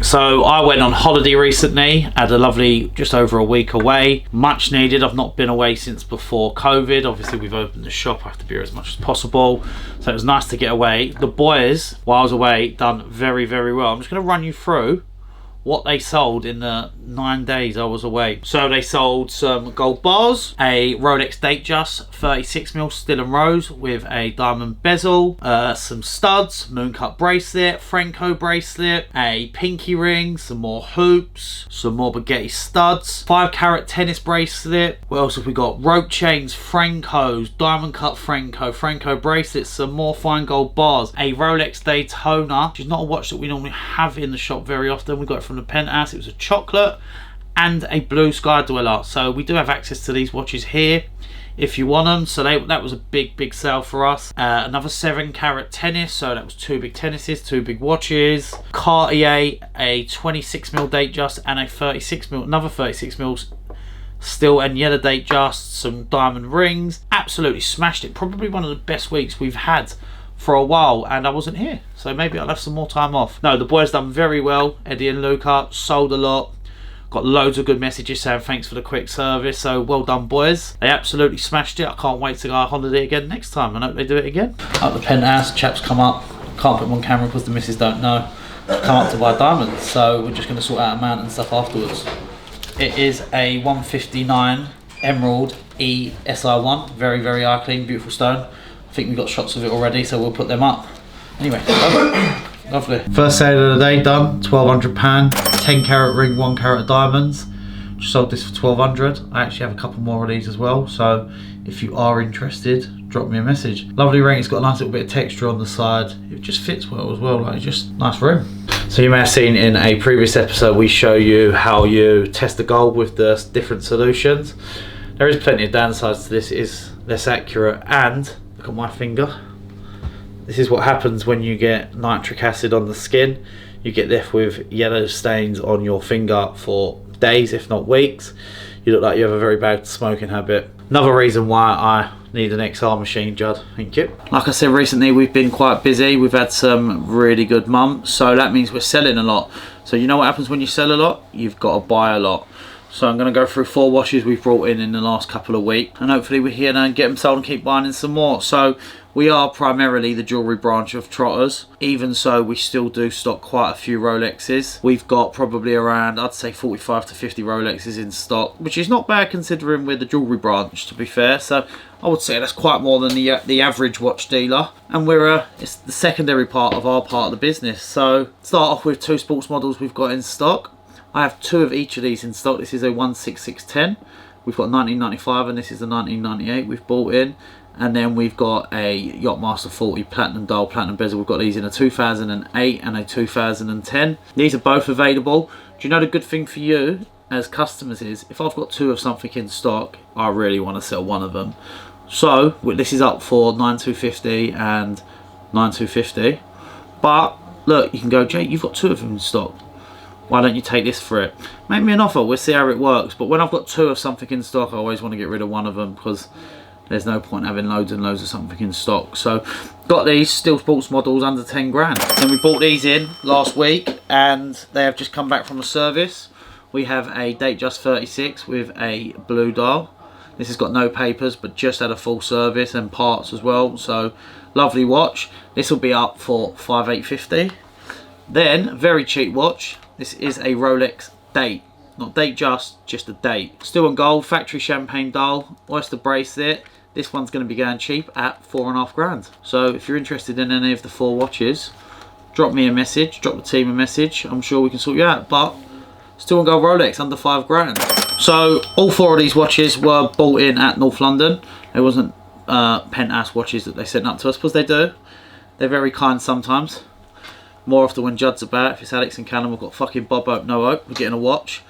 So I went on holiday recently, had a lovely just over a week away, much needed. I've not been away since before COVID. Obviously we've opened the shop, I have to be here as much as possible, so it was nice to get away. The boys, while I was away, done very well. I'm just going to run you through what they sold in the 9 days I was away. So they sold some gold bars, a Rolex Datejust 36mm still and rose with a diamond bezel, some studs, moon cut bracelet, Franco bracelet, a pinky ring, some more hoops, some more baguette studs, 5-carat tennis bracelet. What else have we got? Rope chains, Francos, diamond cut Franco bracelets, some more fine gold bars, a Rolex Daytona, which is not a watch that we normally have in the shop very often. We got it from the Penthouse. It was a chocolate, and a blue sky dweller. So we do have access to these watches here if you want them. So that was a big sale for us. Another 7-carat tennis, so that was 2 big tennises, 2 big watches. Cartier, a 26mm Datejust and a 36mm, another 36mm still and yellow Datejust, some diamond rings. Absolutely smashed it. Probably one of the best weeks we've had for a while, and I wasn't here, so maybe I'll have some more time off. No, the boys done very well. Eddie and Luca sold a lot, got loads of good messages saying thanks for the quick service, so well done boys. They absolutely smashed it. I can't wait to go on holiday again next time, and hope they do it again. Up the Penthouse, chaps come up, can't put them on camera because the missus don't know, come up to buy diamonds, so we're just going to sort out amount and stuff afterwards. It is a 159 Emerald E SI1, very eye clean, beautiful stone. I think we've got shots of it already, so we'll put them up. Anyway, lovely. First sale of the day done, £1,200. 10-carat ring, 1 carat of diamonds. Just sold this for £1,200. I actually have a couple more of these as well, so if you are interested, drop me a message. Lovely ring, it's got a nice little bit of texture on the side. It just fits well as well, like just nice ring. So you may have seen in a previous episode, we show you how you test the gold with the different solutions. There is plenty of downsides to this. It is less accurate, and look at my finger. This is what happens when you get nitric acid on the skin. You get left with yellow stains on your finger for days, if not weeks. You look like you have a very bad smoking habit. Another reason why I need an XR machine, Judd. Thank you. Like I said, recently we've been quite busy. We've had some really good months, so that means we're selling a lot. So you know what happens when you sell a lot? You've got to buy a lot. So I'm going to go through 4 watches we've brought in the last couple of weeks, and hopefully we're here now and get them sold and keep buying in some more. So we are primarily the jewellery branch of Trotters. Even so, we still do stock quite a few Rolexes. We've got probably around, I'd say 45 to 50 Rolexes in stock, which is not bad considering we're the jewellery branch, to be fair. So I would say that's quite more than the average watch dealer, and it's the secondary part of our part of the business. So start off with 2 sports models we've got in stock. I have 2 of each of these in stock. This is a 16610. We've got 1995, and this is the 1998 we've bought in. And then we've got a Yachtmaster 40 platinum dial, platinum bezel. We've got these in a 2008 and a 2010. These are both available. Do you know the good thing for you as customers is, if I've got 2 of something in stock, I really want to sell 1 of them. So this is up for 9250 and 9250. But look, you can go, Jake, you've got 2 of them in stock. Why don't you take this for it? Make me an offer, we'll see how it works. But when I've got 2 of something in stock, I always want to get rid of 1 of them, because there's no point having loads and loads of something in stock. So got these still sports models under 10 grand. And we bought these in last week, and they have just come back from a service. We have a Datejust 36 with a blue dial. This has got no papers, but just had a full service and parts as well. So lovely watch. This will be up for 5,850. Then very cheap watch. This is a Rolex Date, not Datejust, just a Date. Still in gold, factory champagne dial, oyster bracelet. This one's going to be going cheap at 4.5 grand. So if you're interested in any of the 4 watches, drop me a message, drop the team a message. I'm sure we can sort you out. But still in gold Rolex, under 5 grand. So all 4 of these watches were bought in at North London. It wasn't Penthouse watches that they sent up to us, because they do. They're very kind sometimes. More often when Judd's about. If it's Alex and Callum, we've got fucking Bob Hope, no hope. We're getting a watch.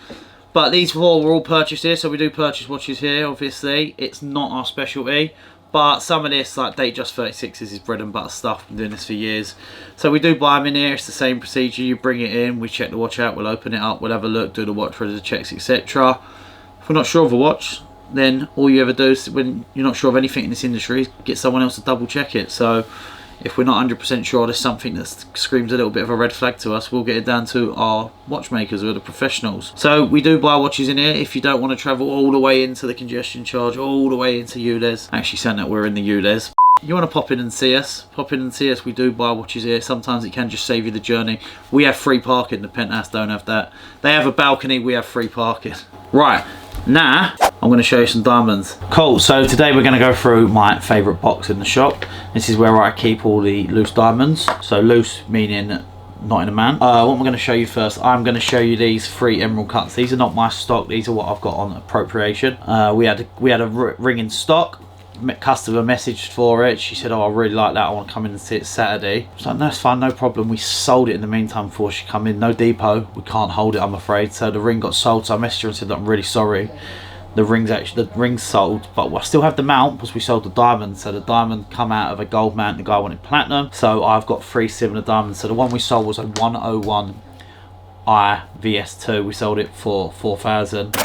But these 4 were all purchased here, so we do purchase watches here, obviously. It's not our specialty. But some of this, like Datejust 36s, is bread and butter stuff. Been doing this for years. So we do buy them in here. It's the same procedure. You bring it in, we check the watch out, we'll open it up, we'll have a look, do the watch ready checks, etc. If we're not sure of a watch, then all you ever do is, when you're not sure of anything in this industry, is get someone else to double check it. So if we're not 100% sure there's something that screams a little bit of a red flag to us, we'll get it down to our watchmakers who are the professionals. So we do buy watches in here if you don't want to travel all the way into the congestion charge, all the way into ULEZ. Actually saying that we're in the ULEZ. You want to pop in and see us, we do buy watches here. Sometimes it can just save you the journey. We have free parking, the Penthouse don't have that. They have a balcony, we have free parking. Right, now I'm going to show you some diamonds. Cool, so today we're going to go through my favourite box in the shop. This is where I keep all the loose diamonds. So loose meaning not in a man. What am I going to show you first? I'm going to show you these 3 emerald cuts. These are not my stock, these are what I've got on appropriation. We had a ring in stock. Customer messaged for it. She said, oh, I really like that, I want to come in and see it Saturday. I was like, no, it's fine, no problem. We sold it in the meantime before she come in. No depot, we can't hold it, I'm afraid. So the ring got sold, so I messaged her and said, I'm really sorry, the ring's sold, but I still have the mount because we sold the diamond. So the diamond come out of a gold mount, the guy wanted platinum, so I've got 3 similar diamonds. So the one we sold was a 101 I VS2. We sold it for 4,000.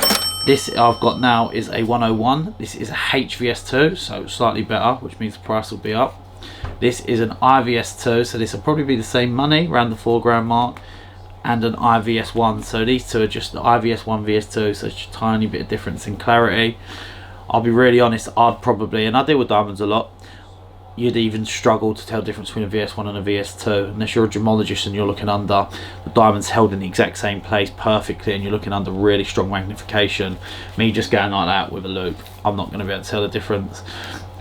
This I've got now is a 101. This is a HVS2, so slightly better, which means the price will be up. This is an IVS2, so this will probably be the same money, around the £4 mark, and an IVS1. So these two are just the IVS1, VS2, so it's a tiny bit of difference in clarity. I'll be really honest, I'd probably, and I deal with diamonds a lot, you'd even struggle to tell the difference between a VS1 and a VS2 unless you're a gemologist and you're looking under the diamonds held in the exact same place perfectly and you're looking under really strong magnification. Me just going like that with a loupe, I'm not going to be able to tell the difference.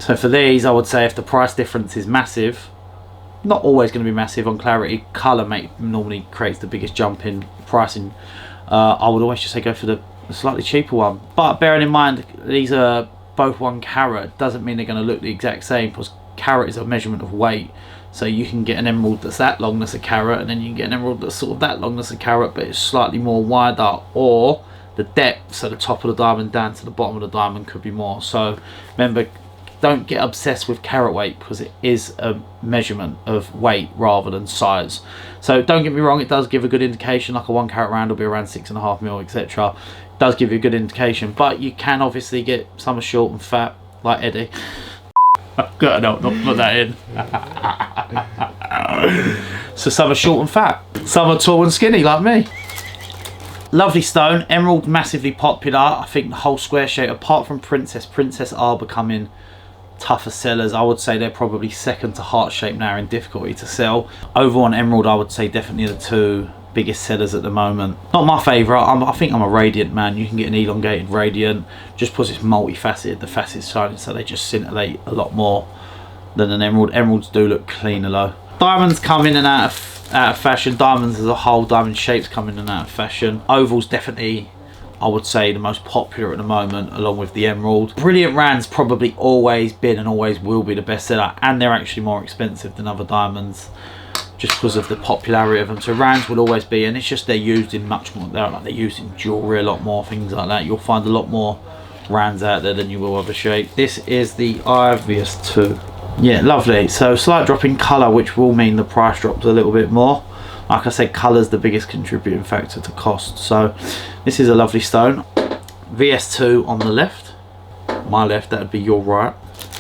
So for these, I would say if the price difference is massive, not always going to be massive on clarity, colour normally creates the biggest jump in pricing. I would always just say go for the slightly cheaper one, but bearing in mind these are both 1 carat, doesn't mean they're going to look the exact same, because carat is a measurement of weight. So you can get an emerald that's that long that's a carat, and then you can get an emerald that's sort of that long that's a carat, but it's slightly more wider, or the depth, so the top of the diamond down to the bottom of the diamond could be more. So remember, don't get obsessed with carat weight, because it is a measurement of weight rather than size. So don't get me wrong, it does give a good indication, like a 1 carat round will be around 6.5 mil, etc. It does give you a good indication, but you can obviously get some are short and fat, like Eddie. Good, no, not put that in. So some are short and fat, some are tall and skinny like me. Lovely stone, emerald massively popular. I think the whole square shape, apart from Princess are becoming tougher sellers. I would say they're probably second to heart shape now in difficulty to sell. Over on emerald, I would say definitely the 2 biggest sellers at the moment. Not my favourite, I think I'm a radiant man. You can get an elongated radiant just because it's multifaceted, the facets shining, so they just scintillate a lot more than an emerald. Emeralds do look cleaner though. Diamonds come in and out of fashion. Diamonds as a whole, diamond shapes come in and out of fashion. Ovals definitely, I would say, the most popular at the moment, along with the emerald. Brilliant Rand's probably always been and always will be the best seller, and they're actually more expensive than other diamonds just because of the popularity of them. So Rands will always be, and it's just they're used in much more, they're used in jewellery a lot more, things like that. You'll find a lot more Rands out there than you will other shape. This is the IVS2. Yeah, lovely. So slight drop in colour, which will mean the price drops a little bit more. Like I said, colour's the biggest contributing factor to cost. So this is a lovely stone. VS2 on the left, my left, that would be your right,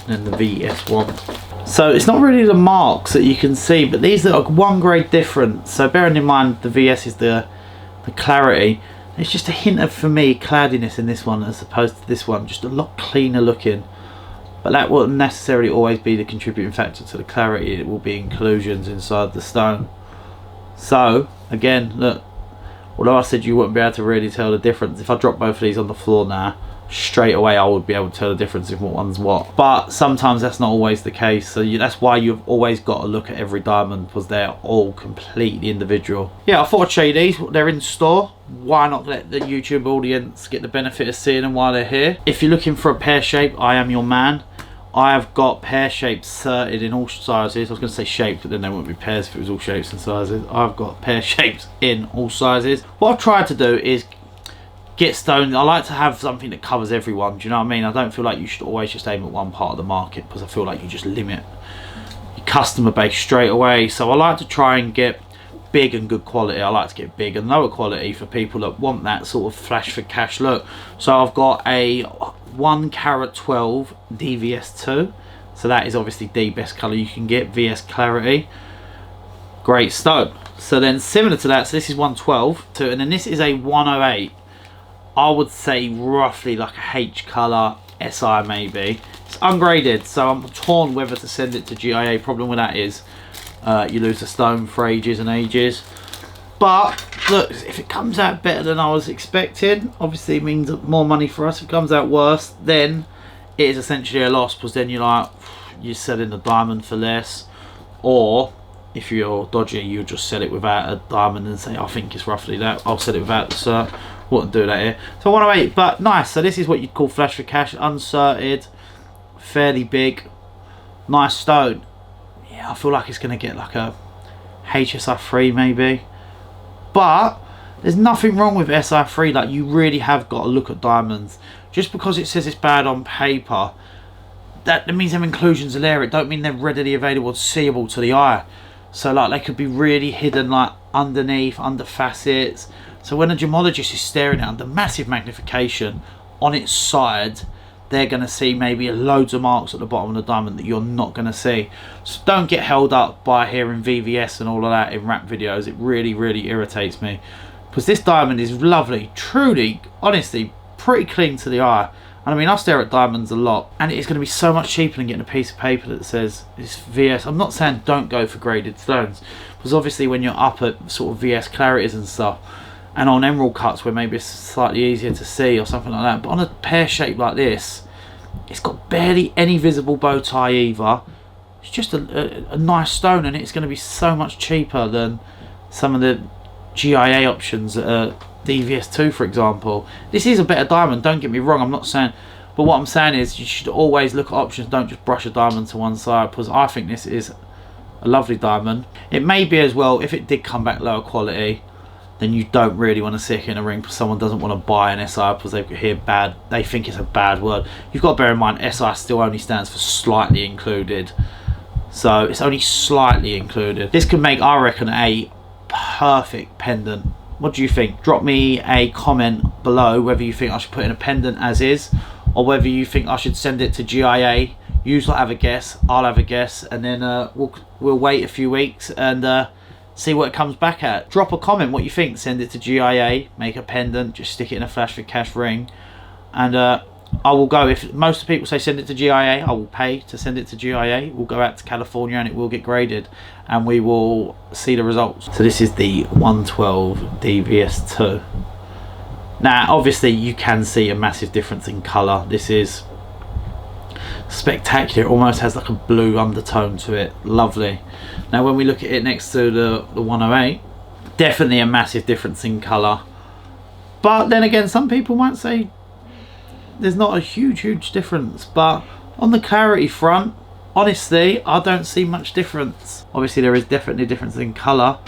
and then the VS1. So it's not really the marks that you can see, but these are like 1 grade different. So bearing in mind the VS is the clarity, it's just a hint of, for me, cloudiness in this one as opposed to this one, just a lot cleaner looking. But that won't necessarily always be the contributing factor to the clarity. It will be inclusions inside the stone. So again, look, although I said you wouldn't be able to really tell the difference, if I drop both of these on the floor now, straight away I would be able to tell the difference in what one's what. But sometimes that's not always the case, so that's why you've always got to look at every diamond, because they're all completely individual. Yeah, I thought I'd show you these. They're in store. Why not let the YouTube audience get the benefit of seeing them while they're here? If you're looking for a pear shape, I am your man. I have got pear shapes certed in all sizes. I was going to say shapes, but then they wouldn't be pairs if it was all shapes and sizes. I've got pear shapes in all sizes. What I've tried to do is get stone. I like to have something that covers everyone. Do you know what I mean? I don't feel like you should always just aim at one part of the market, because I feel like you just limit your customer base straight away. So I like to try and get big and good quality. I like to get big and lower quality for people that want that sort of flash for cash look. So I've got a 1 carat 12 DVS2. So that is obviously the best colour you can get, VS Clarity. Great stone. So then similar to that, so this is 112, and then this is a 108. I would say roughly like a H colour SI maybe. It's ungraded, so I'm torn whether to send it to GIA. Problem with that is you lose the stone for ages and ages. But look, if it comes out better than I was expecting, obviously it means more money for us. If it comes out worse, then it is essentially a loss, because then you're selling the diamond for less. Or if you're dodgy, you just sell it without a diamond and say, I think it's roughly that, I'll sell it without the cert. Wouldn't do that here. So 108, but nice. So this is what you'd call flash for cash, uncerted, fairly big, nice stone. Yeah, I feel like it's going to get like a HSI3 maybe. But there's nothing wrong with SI3. Like, you really have got to look at diamonds. Just because it says it's bad on paper, that means them inclusions are there. It don't mean they're readily available, seeable to the eye. So like, they could be really hidden, like underneath, under facets. So when a gemologist is staring at under massive magnification on its side, they're going to see maybe loads of marks at the bottom of the diamond that you're not going to see. So don't get held up by hearing VVS and all of that in rap videos. It really, really irritates me, because this diamond is lovely, truly, honestly, pretty clean to the eye. And I mean, I stare at diamonds a lot, and it's going to be so much cheaper than getting a piece of paper that says it's VS. I'm not saying don't go for graded stones, because obviously when you're up at sort of VS clarities and stuff, and on emerald cuts where maybe it's slightly easier to see or something like that, but on a pear shape like this, it's got barely any visible bow tie either. It's just a nice stone, and it's going to be so much cheaper than some of the GIA options that are DVS2, for example. This is a better diamond, don't get me wrong, I'm not saying, but what I'm saying is you should always look at options. Don't just brush a diamond to one side, because I think this is a lovely diamond. It may be as well, if it did come back lower quality, then you don't really want to stick it in a ring, because someone doesn't want to buy an SI because they hear bad, they think it's a bad word. You've got to bear in mind, SI still only stands for slightly included, so it's only slightly included. This could make, I reckon, a perfect pendant. What do you think? Drop me a comment below whether you think I should put in a pendant as is, or whether you think I should send it to GIA. You lot have a guess, I'll have a guess, and then we'll wait a few weeks and see what it comes back at. Drop a comment what you think. Send it to GIA, make a pendant, just stick it in a flash for cash ring, and I will go. If most people say send it to GIA, I will pay to send it to GIA. We'll go out to California and it will get graded, and we will see the results. So this is the 112 DVS2. Now obviously you can see a massive difference in colour. This is spectacular. It almost has like a blue undertone to it. Lovely. Now when we look at it next to the 108, definitely a massive difference in colour. But then again, some people might say there's not a huge difference. But on the clarity front, honestly, I don't see much difference. Obviously there is definitely a difference in colour,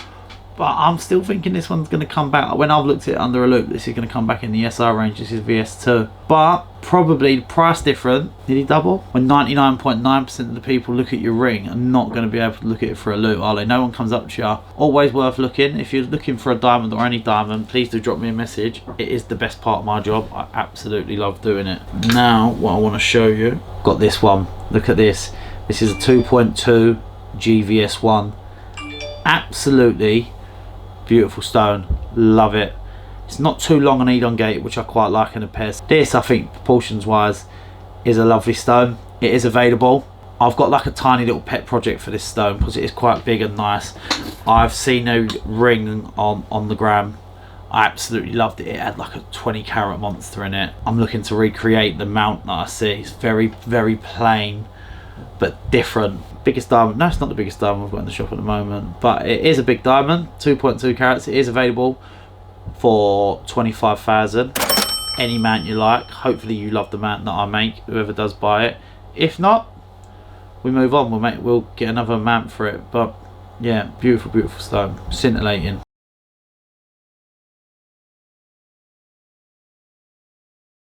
but I'm still thinking this one's going to come back. When I've looked at it under a loop, this is going to come back in the SI range. This is VS2, but probably the price different, nearly double. When 99.9% of the people look at your ring are not going to be able to look at it for a loop, are they? No one comes up to you. Always worth looking. If you're looking for a diamond or any diamond, please do drop me a message. It is the best part of my job. I absolutely love doing it. Now what I want to show you, got this one. Look at this. This is a 2.2 GVS1. Absolutely beautiful stone, love it. It's not too long and elongated, which I quite like in a pair. This, I think, proportions wise, is a lovely stone. It is available. I've got like a tiny little pet project for this stone because it is quite big and nice. I've seen a ring on the gram. I absolutely loved it. It had like a 20 carat monster in it. I'm looking to recreate the mount that I see. It's very plain but different. Biggest diamond, no, it's not the biggest diamond we've got in the shop at the moment, but it is a big diamond, 2.2 carats. It is available for 25,000. Any mount you like. Hopefully you love the mount that I make, whoever does buy it. If not, we move on. We'll get another mount for it. But yeah, beautiful stone, scintillating.